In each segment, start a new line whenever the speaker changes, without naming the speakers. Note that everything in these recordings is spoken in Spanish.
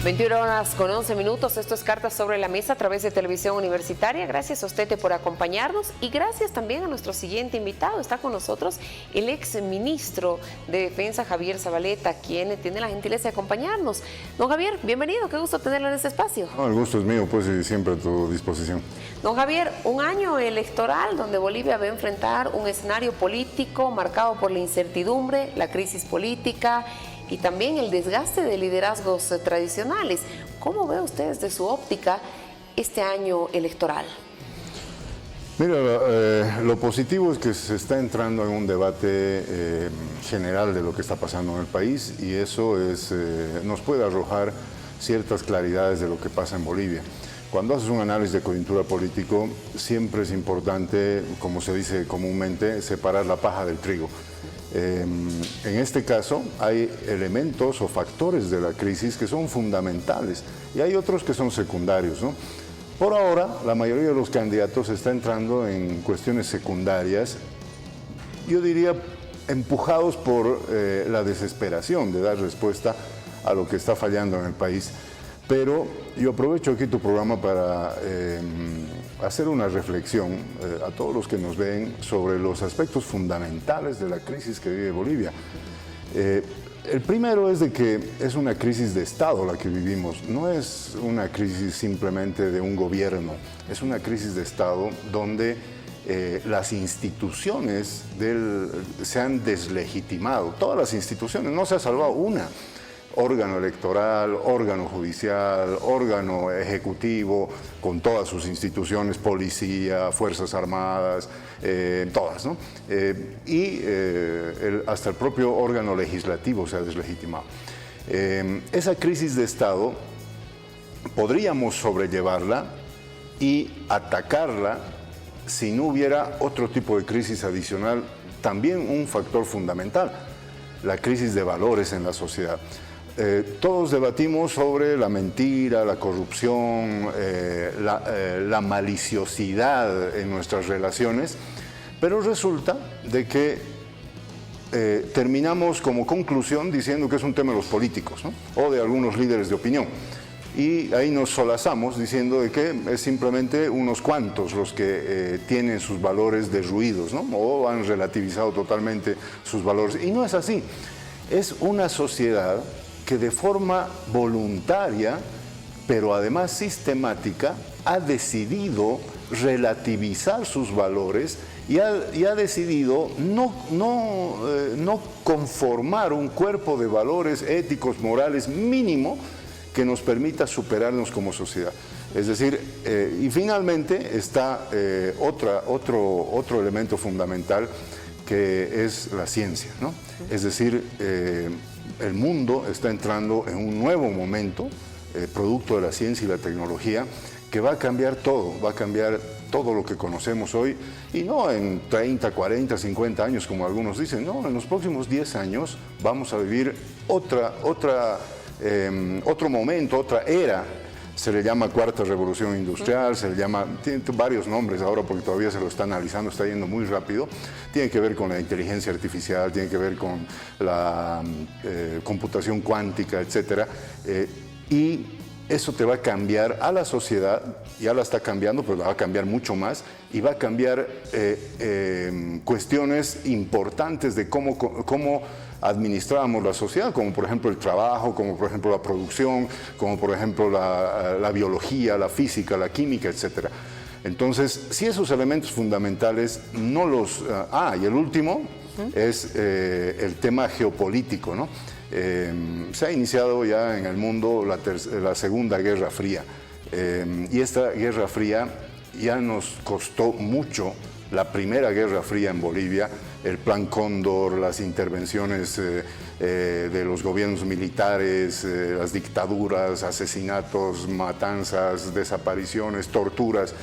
21:11. Esto es Cartas sobre la Mesa a través de Televisión Universitaria. Gracias a usted por acompañarnos y gracias también a nuestro siguiente invitado. Está con nosotros el ex ministro de Defensa, Javier Zavaleta, quien tiene la gentileza de acompañarnos. Don Javier, bienvenido. Qué gusto tenerlo en este espacio.
El gusto es mío, pues, y siempre a tu disposición.
Don Javier, un año electoral donde Bolivia va a enfrentar un escenario político marcado por la incertidumbre, la crisis política y también el desgaste de liderazgos tradicionales. ¿Cómo ve usted desde su óptica este año electoral?
Mira, lo positivo es que se está entrando en un debate general de lo que está pasando en el país y eso nos puede arrojar ciertas claridades de lo que pasa en Bolivia. Cuando haces un análisis de coyuntura político, siempre es importante, como se dice comúnmente, separar la paja del trigo. En este caso hay elementos o factores de la crisis que son fundamentales y hay otros que son secundarios, ¿no? Por ahora, la mayoría de los candidatos está entrando en cuestiones secundarias, yo diría empujados por la desesperación de dar respuesta a lo que está fallando en el país. Pero yo aprovecho aquí tu programa para hacer una reflexión a todos los que nos ven sobre los aspectos fundamentales de la crisis que vive Bolivia. El primero es de que es una crisis de Estado la que vivimos, no es una crisis simplemente de un gobierno, es una crisis de Estado donde las instituciones se han deslegitimado, todas las instituciones, no se ha salvado una. Órgano electoral, órgano judicial, órgano ejecutivo, con todas sus instituciones, policía, fuerzas armadas, todas, ¿no? Hasta el propio órgano legislativo se ha deslegitimado. Esa crisis de Estado podríamos sobrellevarla y atacarla si no hubiera otro tipo de crisis adicional, también un factor fundamental, la crisis de valores en la sociedad. Todos debatimos sobre la mentira, la corrupción, la maliciosidad en nuestras relaciones, pero resulta de que terminamos como conclusión diciendo que es un tema de los políticos, ¿no? O de algunos líderes de opinión. Y ahí nos solazamos diciendo de que es simplemente unos cuantos los que tienen sus valores derruidos, ¿no? O han relativizado totalmente sus valores. Y no es así. Es una sociedad que de forma voluntaria, pero además sistemática, ha decidido relativizar sus valores y ha decidido no conformar un cuerpo de valores éticos, morales mínimo que nos permita superarnos como sociedad. Es decir, y finalmente está otro elemento fundamental que es la ciencia, ¿no? Es decir, el mundo está entrando en un nuevo momento, producto de la ciencia y la tecnología, que va a cambiar todo lo que conocemos hoy, y no en 30, 40, 50 años, como algunos dicen, no, en los próximos 10 años vamos a vivir otro momento, otra era. Se le llama Cuarta Revolución Industrial, tiene varios nombres ahora porque todavía se lo está analizando, está yendo muy rápido. Tiene que ver con la inteligencia artificial, tiene que ver con la computación cuántica, etc. Y eso te va a cambiar a la sociedad, ya la está cambiando, pero la va a cambiar mucho más y va a cambiar cuestiones importantes de cómo administrábamos la sociedad, como por ejemplo el trabajo, como por ejemplo la producción, como por ejemplo la biología, la física, la química, etc. Entonces, si esos elementos fundamentales no los... y el último es el tema geopolítico, ¿no? Se ha iniciado ya en el mundo la Segunda Guerra Fría y esta Guerra Fría ya nos costó mucho. La Primera Guerra Fría en Bolivia, el Plan Cóndor, las intervenciones de los gobiernos militares, las dictaduras, asesinatos, matanzas, desapariciones, torturas.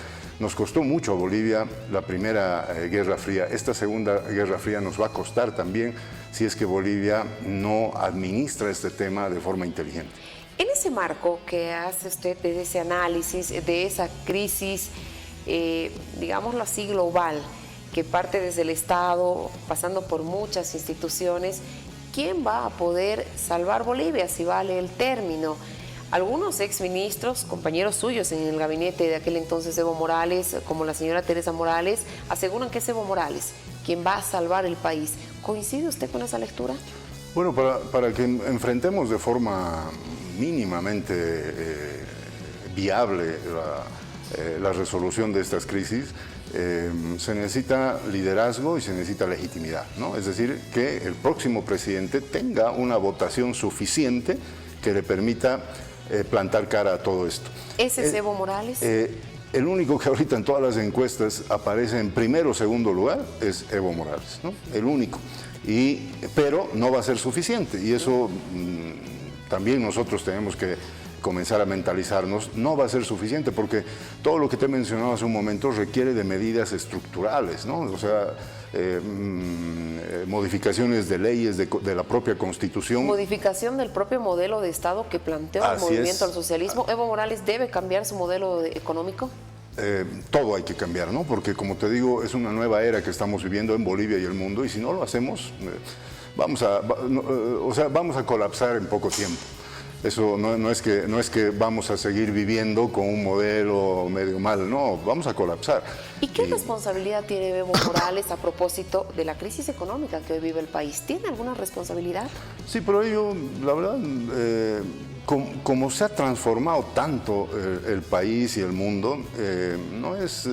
Nos costó mucho a Bolivia la Primera Guerra Fría. Esta Segunda Guerra Fría nos va a costar también si es que Bolivia no administra este tema de forma inteligente.
En ese marco que hace usted de ese análisis, de esa crisis, digámoslo así, global, que parte desde el Estado, pasando por muchas instituciones, ¿quién va a poder salvar Bolivia, si vale el término? Algunos exministros, compañeros suyos en el gabinete de aquel entonces Evo Morales, como la señora Teresa Morales, aseguran que es Evo Morales quien va a salvar el país. ¿Coincide usted con esa lectura?
Bueno, para que enfrentemos de forma mínimamente viable la resolución de estas crisis, se necesita liderazgo y se necesita legitimidad, ¿no? Es decir, que el próximo presidente tenga una votación suficiente que le permita plantar cara a todo esto.
¿Ese es Evo Morales?
El único que ahorita en todas las encuestas aparece en primero o segundo lugar es Evo Morales, ¿no? El único. Pero no va a ser suficiente y eso también nosotros tenemos que comenzar a mentalizarnos. No va a ser suficiente porque todo lo que te he mencionado hace un momento requiere de medidas estructurales, ¿no? O sea, modificaciones de leyes de la propia Constitución.
Modificación del propio modelo de Estado que planteó el movimiento al socialismo. ¿Evo Morales debe cambiar su modelo económico?
Todo hay que cambiar, ¿no? Porque como te digo, es una nueva era que estamos viviendo en Bolivia y el mundo, y si no lo hacemos, vamos a colapsar en poco tiempo. Eso no es que vamos a seguir viviendo con un modelo medio mal, no, vamos a colapsar.
¿Y qué responsabilidad tiene Evo Morales a propósito de la crisis económica que hoy vive el país? ¿Tiene alguna responsabilidad?
Sí, pero ello, la verdad, como se ha transformado tanto el país y el mundo, no es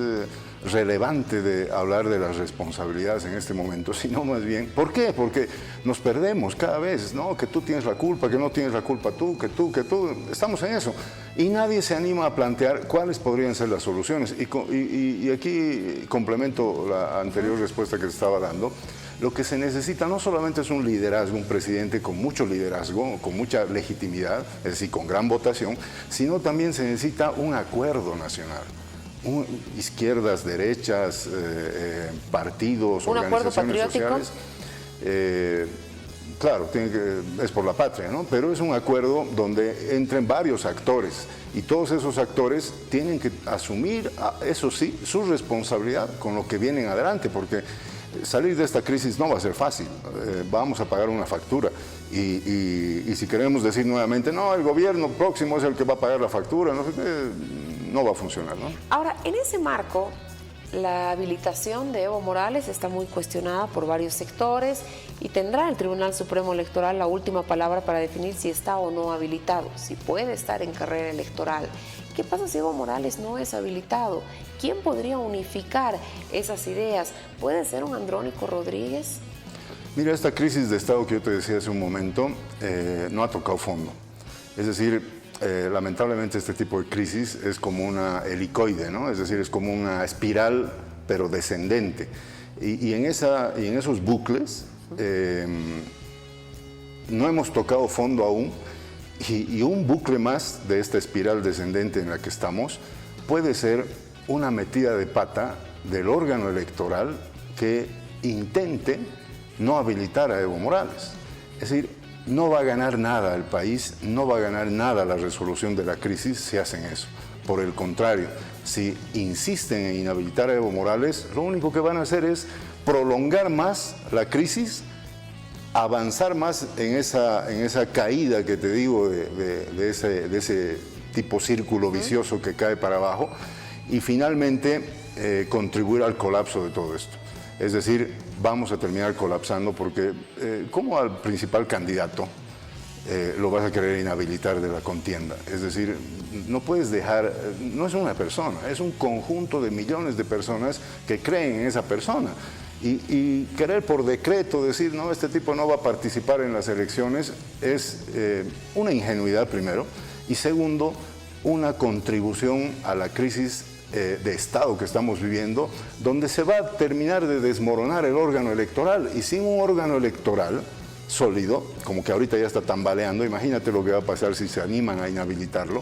relevante de hablar de las responsabilidades en este momento, sino más bien, ¿por qué? Porque nos perdemos cada vez, ¿no? Que tú tienes la culpa, que no tienes la culpa tú, que tú, estamos en eso. Y nadie se anima a plantear cuáles podrían ser las soluciones. Y aquí complemento la anterior respuesta que te estaba dando. Lo que se necesita no solamente es un liderazgo, un presidente con mucho liderazgo, con mucha legitimidad, es decir, con gran votación, sino también se necesita un acuerdo nacional. Izquierdas, derechas, partidos, organizaciones sociales. Claro, es por la patria, ¿no? Pero es un acuerdo donde entren varios actores y todos esos actores tienen que asumir, eso sí, su responsabilidad con lo que vienen adelante, porque salir de esta crisis no va a ser fácil, vamos a pagar una factura y si queremos decir nuevamente, no, el gobierno próximo es el que va a pagar la factura, no va a funcionar, ¿no?
Ahora, en ese marco, la habilitación de Evo Morales está muy cuestionada por varios sectores y tendrá el Tribunal Supremo Electoral la última palabra para definir si está o no habilitado, si puede estar en carrera electoral. ¿Qué pasa si Evo Morales no es habilitado? ¿Quién podría unificar esas ideas? ¿Puede ser un Andrónico Rodríguez?
Mira, esta crisis de Estado que yo te decía hace un momento no ha tocado fondo. Es decir, lamentablemente este tipo de crisis es como una helicoide, ¿no? Es decir, es como una espiral, pero descendente. Y en esos bucles no hemos tocado fondo aún. Y un bucle más de esta espiral descendente en la que estamos puede ser una metida de pata del órgano electoral que intente no habilitar a Evo Morales. Es decir, no va a ganar nada el país, no va a ganar nada la resolución de la crisis si hacen eso. Por el contrario, si insisten en inhabilitar a Evo Morales, lo único que van a hacer es prolongar más la crisis, avanzar más en esa caída que te digo de ese tipo círculo vicioso que cae para abajo y finalmente contribuir al colapso de todo esto. Es decir, vamos a terminar colapsando porque ¿cómo al principal candidato lo vas a querer inhabilitar de la contienda? Es decir, no puedes dejar, no es una persona, es un conjunto de millones de personas que creen en esa persona. Y querer por decreto decir, no, este tipo no va a participar en las elecciones es una ingenuidad primero y segundo, una contribución a la crisis de Estado que estamos viviendo, donde se va a terminar de desmoronar el órgano electoral y sin un órgano electoral sólido, como que ahorita ya está tambaleando, imagínate lo que va a pasar si se animan a inhabilitarlo,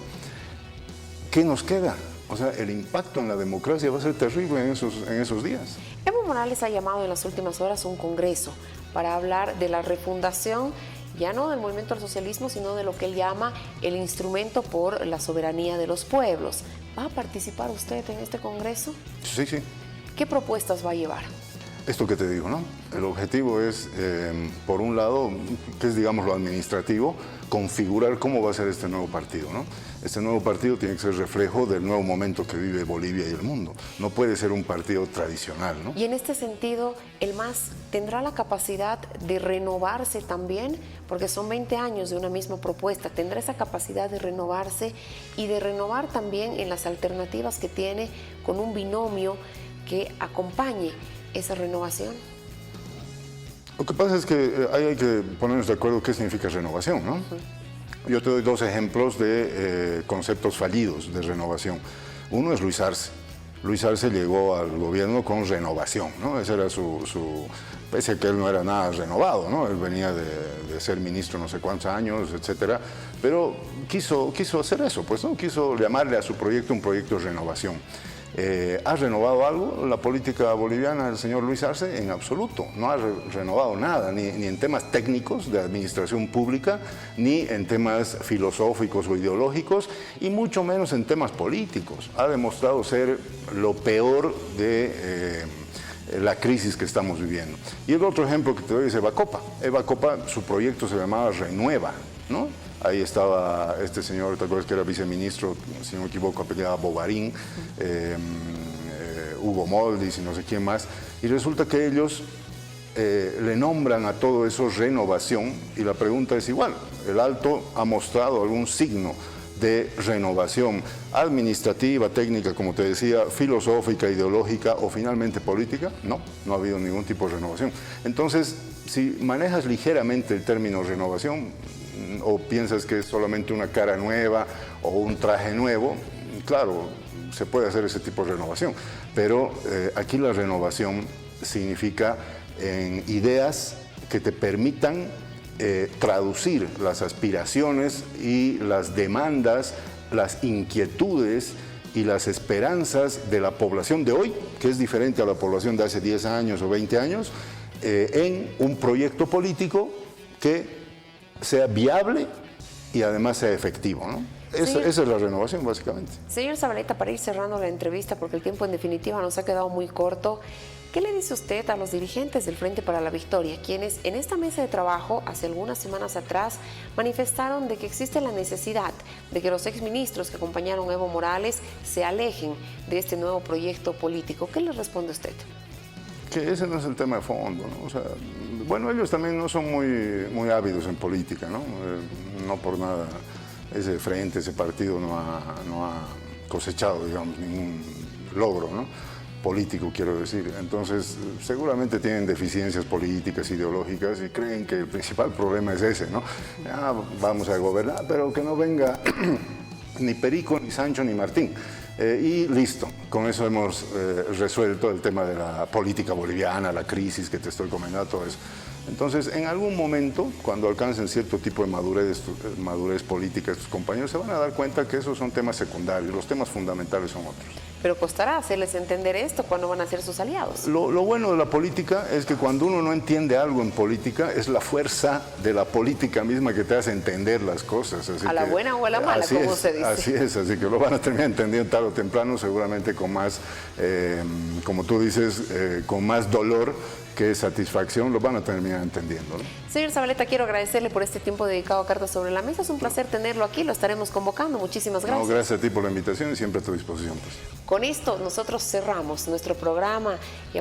¿qué nos queda? O sea, el impacto en la democracia va a ser terrible en esos días.
Evo Morales ha llamado en las últimas horas a un congreso para hablar de la refundación, ya no del movimiento al socialismo, sino de lo que él llama el instrumento por la soberanía de los pueblos. ¿Va a participar usted en este congreso?
Sí, sí.
¿Qué propuestas va a llevar?
Esto que te digo, ¿no? El objetivo es, por un lado, que es, digamos, lo administrativo, configurar cómo va a ser este nuevo partido, ¿no? Este nuevo partido tiene que ser reflejo del nuevo momento que vive Bolivia y el mundo. No puede ser un partido tradicional, ¿no?
Y en este sentido, ¿el MAS tendrá la capacidad de renovarse también? Porque son 20 años de una misma propuesta. ¿Tendrá esa capacidad de renovarse y de renovar también en las alternativas que tiene con un binomio que acompañe esa renovación?
Lo que pasa es que hay que ponernos de acuerdo qué significa renovación, ¿no? Yo te doy dos ejemplos de conceptos fallidos de renovación. Uno es Luis Arce. Luis Arce llegó al gobierno con renovación, ¿no? Ese era pese a que él no era nada renovado, ¿no? Él venía de ser ministro no sé cuántos años, etcétera, pero quiso hacer eso, pues, ¿no? Quiso llamarle a su proyecto un proyecto de renovación. ¿Ha renovado algo la política boliviana del señor Luis Arce? En absoluto, no ha renovado nada, ni en temas técnicos de administración pública, ni en temas filosóficos o ideológicos, y mucho menos en temas políticos. Ha demostrado ser lo peor de la crisis que estamos viviendo. Y el otro ejemplo que te doy es Eva Copa. Eva Copa, su proyecto se llamaba Renueva, ¿no? Ahí estaba este señor, ¿te acuerdas que era viceministro, si no me equivoco, apellidaba Bovarín, Hugo Moldis y no sé quién más, y resulta que ellos le nombran a todo eso renovación, y la pregunta es igual, ¿el Alto ha mostrado algún signo de renovación administrativa, técnica, como te decía, filosófica, ideológica o finalmente política? No, no ha habido ningún tipo de renovación. Entonces, si manejas ligeramente el término renovación, o piensas que es solamente una cara nueva o un traje nuevo, claro, se puede hacer ese tipo de renovación, pero aquí la renovación significa en ideas que te permitan traducir las aspiraciones y las demandas, las inquietudes y las esperanzas de la población de hoy, que es diferente a la población de hace 10 años o 20 años, en un proyecto político que sea viable y además sea efectivo, ¿no? Esa es la renovación, básicamente.
Señor Zabaleta, para ir cerrando la entrevista, porque el tiempo en definitiva nos ha quedado muy corto, ¿qué le dice usted a los dirigentes del Frente para la Victoria, quienes en esta mesa de trabajo, hace algunas semanas atrás, manifestaron de que existe la necesidad de que los exministros que acompañaron a Evo Morales se alejen de este nuevo proyecto político? ¿Qué le responde usted?
Que ese no es el tema de fondo, ¿no? O sea, bueno, ellos también no son muy ávidos en política, ¿no? No por nada ese frente, ese partido no ha cosechado, digamos, ningún logro, ¿no? Político, quiero decir. Entonces, seguramente tienen deficiencias políticas, ideológicas, y creen que el principal problema es ese, ¿no? Vamos a gobernar, pero que no venga ni Perico, ni Sancho, ni Martín. Y listo, con eso hemos resuelto el tema de la política boliviana, la crisis que te estoy comentando, todo eso. Entonces, en algún momento, cuando alcancen cierto tipo de madurez política estos compañeros, se van a dar cuenta que esos son temas secundarios, los temas fundamentales son otros.
Pero costará hacerles entender esto cuando van a ser sus aliados.
Lo bueno de la política es que cuando uno no entiende algo en política, es la fuerza de la política misma que te hace entender las cosas. Así
a la buena o a la mala, como se dice.
Así es, así que lo van a terminar entendiendo tarde o temprano, seguramente con más, como tú dices, con más dolor que satisfacción, lo van a terminar entendiendo, ¿no?
Señor Zabaleta, quiero agradecerle por este tiempo dedicado a Cartas sobre la Mesa. Es un placer tenerlo aquí, lo estaremos convocando. Muchísimas gracias.
No, gracias a ti por la invitación y siempre a tu disposición, pues.
Con esto nosotros cerramos nuestro programa y